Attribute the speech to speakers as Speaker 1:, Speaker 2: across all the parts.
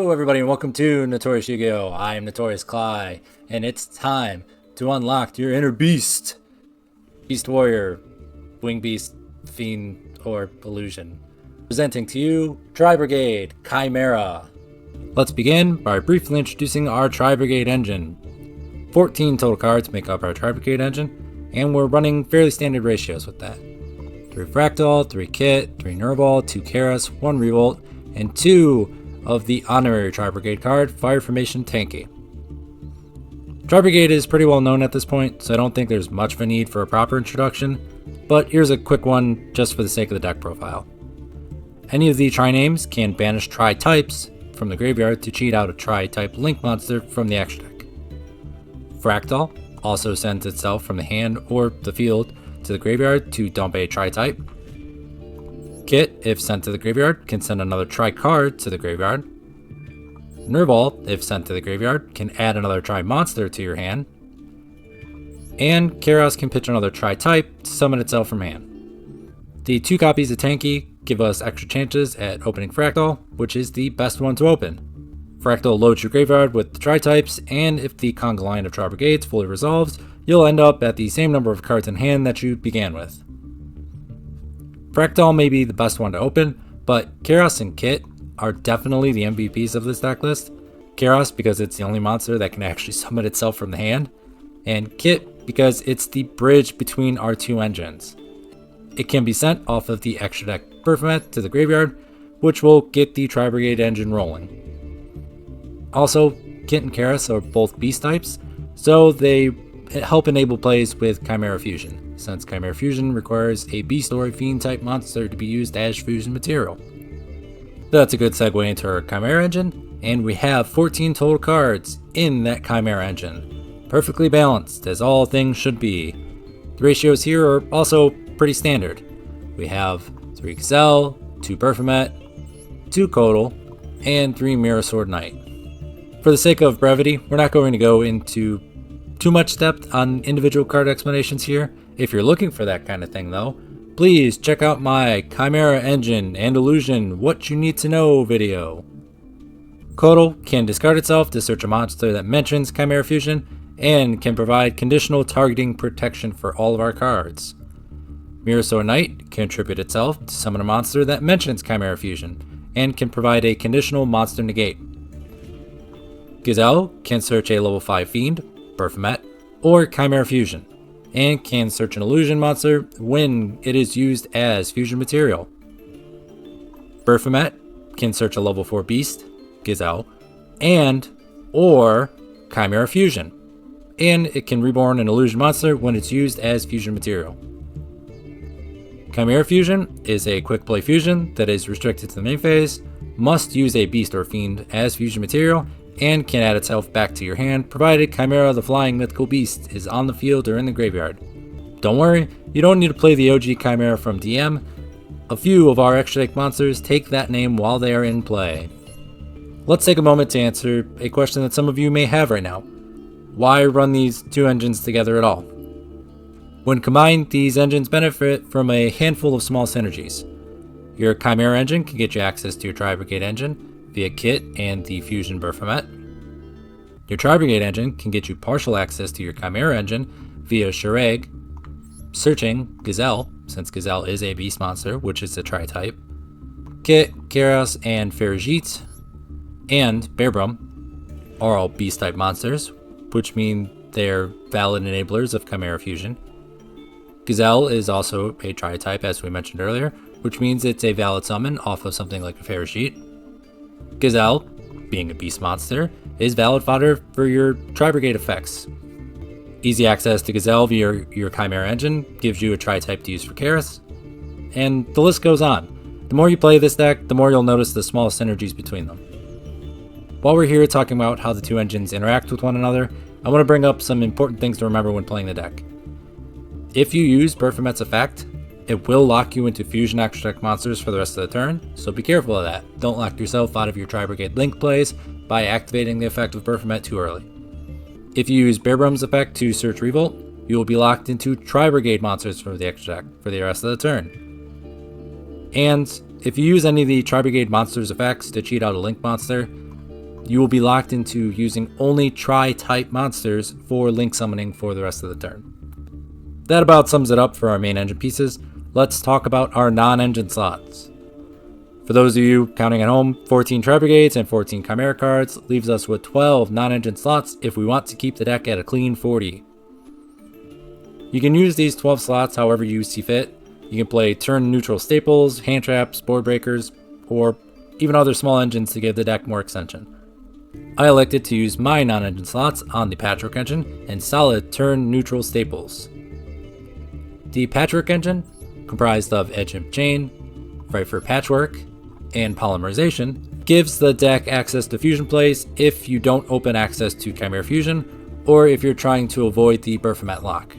Speaker 1: Hello everybody and welcome to Notorious Yugioh. I am Notorious Cly, and it's time to unlock your inner beast. Beast Warrior, Wing Beast, Fiend, or Illusion. Presenting to you, Tri-Brigade Chimera. Let's begin by briefly introducing our Tri-Brigade Engine. 14 total cards make up our Tri-Brigade Engine, and we're running fairly standard ratios with that. 3 Fractal, 3 Kit, 3 Nervball, 2 Karas, 1 Revolt, and 2 of the honorary Tri-Brigade card, Fire Formation Tanky. Tri-Brigade is pretty well known at this point, so I don't think there's much of a need for a proper introduction, but here's a quick one just for the sake of the deck profile. Any of the Tri-names can banish Tri-types from the graveyard to cheat out a Tri-type Link monster from the extra deck. Fractal also sends itself from the hand or the field to the graveyard to dump a Tri-type. Kit, if sent to the graveyard, can send another Tri-card to the graveyard. Nervball, if sent to the graveyard, can add another Tri-monster to your hand. And Karas can pitch another Tri-type to summon itself from hand. The 2 copies of Tanky give us extra chances at opening Fractal, which is the best one to open. Fractal loads your graveyard with the Tri-types, and if the conga line of Tri-Brigades fully resolves, you'll end up at the same number of cards in hand that you began with. Fractal may be the best one to open, but Karas and Kit are definitely the MVPs of this deck list. Karas because it's the only monster that can actually summon itself from the hand, and Kit because it's the bridge between our 2 engines. It can be sent off of the extra deck Performat to the graveyard, which will get the Tri-Brigade engine rolling. Also, Kit and Karas are both beast types, so they help enable plays with Chimera Fusion, since Chimera Fusion requires a beast or a fiend type monster to be used as fusion material. That's a good segue into our Chimera Engine, and we have 14 total cards in that Chimera Engine. Perfectly balanced, as all things should be. The ratios here are also pretty standard. We have 3 Gazelle, 2 Performat, 2 Kotal, and 3 Mirror Sword Knight. For the sake of brevity, we're not going to go into too much depth on individual card explanations here. If you're looking for that kind of thing though, please check out my Chimera Engine and Illusion What You Need to Know video. Kotal can discard itself to search a monster that mentions Chimera Fusion and can provide conditional targeting protection for all of our cards. Mirror Sword Knight can tribute itself to summon a monster that mentions Chimera Fusion and can provide a conditional monster negate. Gazelle can search a level 5 Fiend, Performat, or Chimera Fusion, and can search an illusion monster when it is used as fusion material. Performat can search a level 4 beast, Gazelle, and or Chimera Fusion, and it can reborn an illusion monster when it's used as fusion material. Chimera Fusion is a quick play fusion that is restricted to the main phase, must use a beast or fiend as fusion material, and can add itself back to your hand, provided Chimera the Flying Mythical Beast is on the field or in the graveyard. Don't worry, you don't need to play the OG Chimera from DM. A few of our extra deck monsters take that name while they are in play. Let's take a moment to answer a question that some of you may have right now. Why run these 2 engines together at all? When combined, these engines benefit from a handful of small synergies. Your Chimera Engine can get you access to your Tri-Brigade Engine via Kit and the Fusion Performat. Your Tri-Brigade Engine can get you partial access to your Chimera Engine via Shireg, searching Gazelle, since Gazelle is a beast monster, which is a Tri-type, Kit, Karas, and Ferajit, and Bearbrum are all beast type monsters, which mean they're valid enablers of Chimera Fusion. Gazelle is also a Tri-type, as we mentioned earlier, which means it's a valid summon off of something like a Ferajit. Gazelle, being a beast monster, is valid fodder for your Tri-Brigade effects. Easy access to Gazelle via your Chimera Engine gives you a Tri-type to use for Karas, and the list goes on. The more you play this deck, the more you'll notice the small synergies between them. While we're here talking about how the 2 engines interact with one another, I want to bring up some important things to remember when playing the deck. If you use Performat's effect, it will lock you into fusion extra deck monsters for the rest of the turn, so be careful of that. Don't lock yourself out of your Tri-Brigade Link plays by activating the effect of Performat too early. If you use Bearbrum's effect to search Revolt, you will be locked into Tri-Brigade monsters for the extra deck for the rest of the turn. And if you use any of the Tri-Brigade monsters' effects to cheat out a Link monster, you will be locked into using only Tri-type monsters for link summoning for the rest of the turn. That about sums it up for our main engine pieces. Let's talk about our non-engine slots. For those of you counting at home, 14 Tri-Brigades and 14 Chimera cards leaves us with 12 non-engine slots if we want to keep the deck at a clean 40. You can use these 12 slots however you see fit. You can play turn-neutral staples, hand traps, board breakers, or even other small engines to give the deck more extension. I elected to use my non-engine slots on the Patchwork engine and solid turn-neutral staples. The Patchwork engine, comprised of Edge and Chain, right for Patchwork, and Polymerization, gives the deck access to fusion plays if you don't open access to Chimera Fusion, or if you're trying to avoid the Baphomet lock.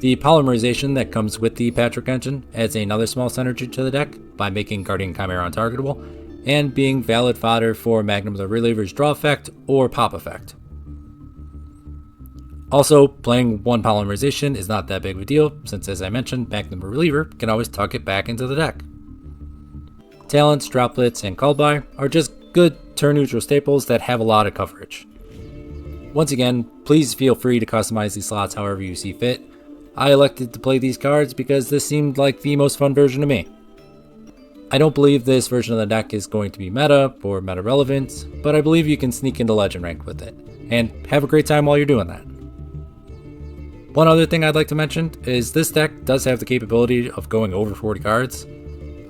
Speaker 1: The Polymerization that comes with the Patchwork engine adds another small synergy to the deck by making Guardian Chimera untargetable, and being valid fodder for Magnum the Reliever's draw effect or pop effect. Also, playing one Polymerization is not that big of a deal, since as I mentioned, Magnum the Reliever can always tuck it back into the deck. Talents, Droplets, and Called By are just good turn-neutral staples that have a lot of coverage. Once again, please feel free to customize these slots however you see fit. I elected to play these cards because this seemed like the most fun version to me. I don't believe this version of the deck is going to be meta or meta relevant, but I believe you can sneak into Legend rank with it, and have a great time while you're doing that. One other thing I'd like to mention is this deck does have the capability of going over 40 cards.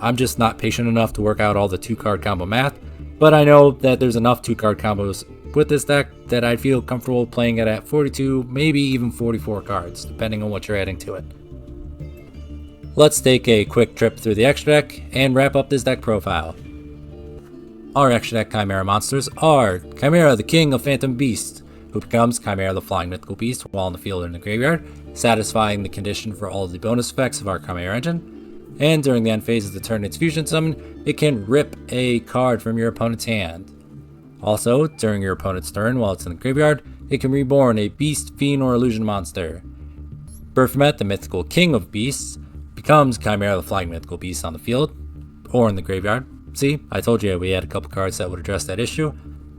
Speaker 1: I'm just not patient enough to work out all the 2-card combo math, but I know that there's enough 2-card combos with this deck that I'd feel comfortable playing it at 42, maybe even 44 cards, depending on what you're adding to it. Let's take a quick trip through the extra deck and wrap up this deck profile. Our extra deck Chimera monsters are Chimera the King of Phantom Beasts, who becomes Chimera the Flying Mythical Beast while in the field or in the graveyard, satisfying the condition for all of the bonus effects of our Chimera Engine. And during the end phase of the turn its fusion summon, it can rip a card from your opponent's hand. Also, during your opponent's turn while it's in the graveyard, it can reborn a Beast, Fiend, or Illusion monster. Baphomet, the Mythical King of Beasts, becomes Chimera the Flying Mythical Beast on the field, or in the graveyard. See, I told you we had a couple cards that would address that issue.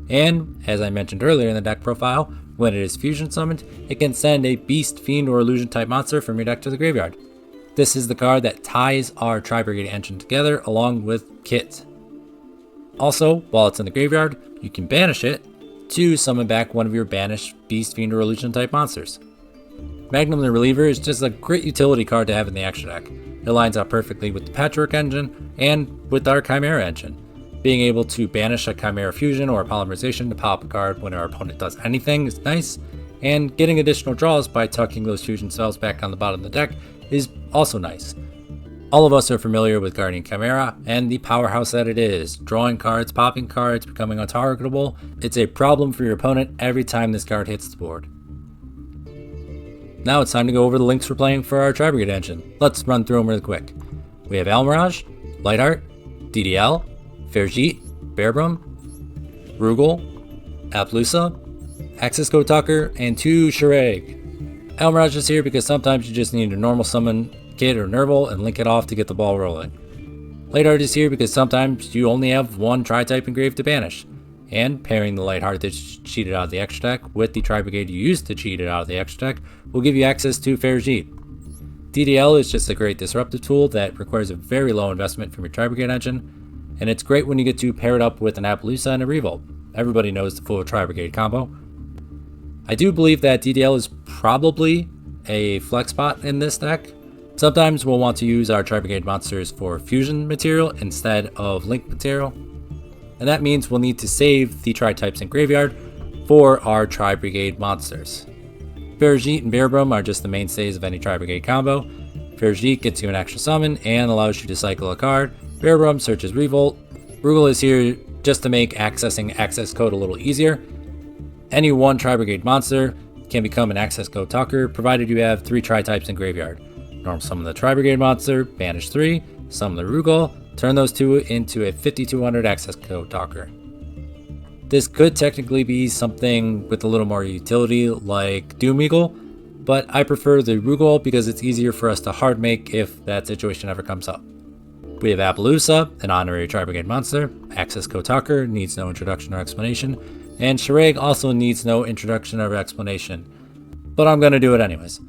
Speaker 1: And, as I mentioned earlier in the deck profile, when it is fusion summoned, it can send a Beast, Fiend, or Illusion type monster from your deck to the graveyard. This is the card that ties our Tri-Brigade Engine together along with Kit. Also, while it's in the graveyard, you can banish it to summon back one of your banished Beast, Fiend, or Illusion type monsters. Magnum the Reliever is just a great utility card to have in the extra deck. It lines up perfectly with the Patchwork engine and with our Chimera engine. Being able to banish a Chimera Fusion or a Polymerization to pop a card when our opponent does anything is nice, and getting additional draws by tucking those fusion spells back on the bottom of the deck is also nice. All of us are familiar with Guardian Chimera and the powerhouse that it is. Drawing cards, popping cards, becoming untargetable. It's a problem for your opponent every time this card hits the board. Now it's time to go over the links we're playing for our Tri-Brigade Engine. Let's run through them really quick. We have Almirage, Lightheart, DDL, Ferjit, Bearbrum, Rugal, Appaloosa, Access Code Talker, and 2 Shireg. Almirage is here because sometimes you just need a normal summon Kit or Nerval and link it off to get the ball rolling. Lightheart is here because sometimes you only have one Tri-type engraved to banish, and pairing the Lightheart that's cheated out of the extra deck with the Tri-Brigade you used to cheat it out of the extra deck will give you access to Ferjit. DDL is just a great disruptive tool that requires a very low investment from your Tri-Brigade engine, and it's great when you get to pair it up with an Appaloosa and a Revolt. Everybody knows the full Tri-Brigade combo. I do believe that DDL is probably a flex spot in this deck. Sometimes we'll want to use our Tri-Brigade monsters for fusion material instead of link material, and that means we'll need to save the Tri-types in graveyard for our Tri-Brigade monsters. Ferjit and Bearbrum are just the mainstays of any Tri-Brigade combo. Ferjit gets you an extra summon and allows you to cycle a card. Bearbrum searches Revolt. Rugal is here just to make accessing access code a little easier. Any one Tri-Brigade monster can become an access code talker, provided you have 3 Tri-types in graveyard. Normal summon the Tri-Brigade monster, banish 3, summon the Rugal, turn those 2 into a 5200 access code talker. This could technically be something with a little more utility like Doom Eagle, but I prefer the Rugal because it's easier for us to hard make if that situation ever comes up. We have Appaloosa, an honorary Tri-Brigade monster. Access Kotaker needs no introduction or explanation. And Shirag also needs no introduction or explanation. But I'm going to do it anyways.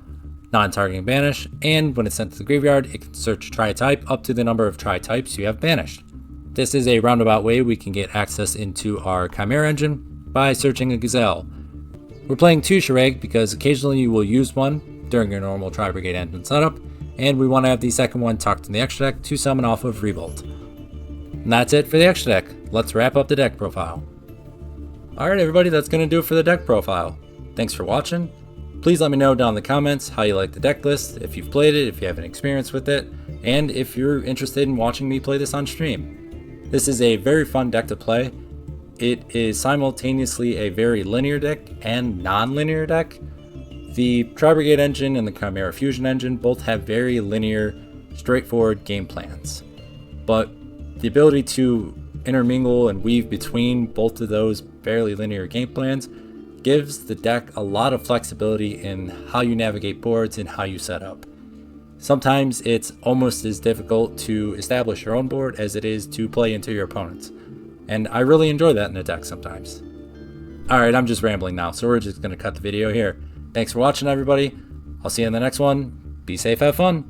Speaker 1: Non-targeting banish, and when it's sent to the graveyard, it can search tri-type up to the number of tri-types you have banished. This is a roundabout way we can get access into our Chimera Engine by searching a Gazelle. We're playing 2 Shirag because occasionally you will use one during your normal Tri-Brigade Engine setup, and we want to have the second one tucked in the extra deck to summon off of Revolt. And that's it for the extra deck. Let's wrap up the deck profile. Alright everybody, that's going to do it for the deck profile. Thanks for watching. Please let me know down in the comments how you like the deck list, if you've played it, if you have an experience with it, and if you're interested in watching me play this on stream. This is a very fun deck to play. It is simultaneously a very linear deck and non-linear deck. The Tri-Brigade Engine and the Chimera Fusion Engine both have very linear, straightforward game plans. But the ability to intermingle and weave between both of those fairly linear game plans gives the deck a lot of flexibility in how you navigate boards and how you set up. Sometimes it's almost as difficult to establish your own board as it is to play into your opponent's. And I really enjoy that in a deck sometimes. Alright, I'm just rambling now, so we're just going to cut the video here. Thanks for watching everybody. I'll see you in the next one. Be safe, have fun.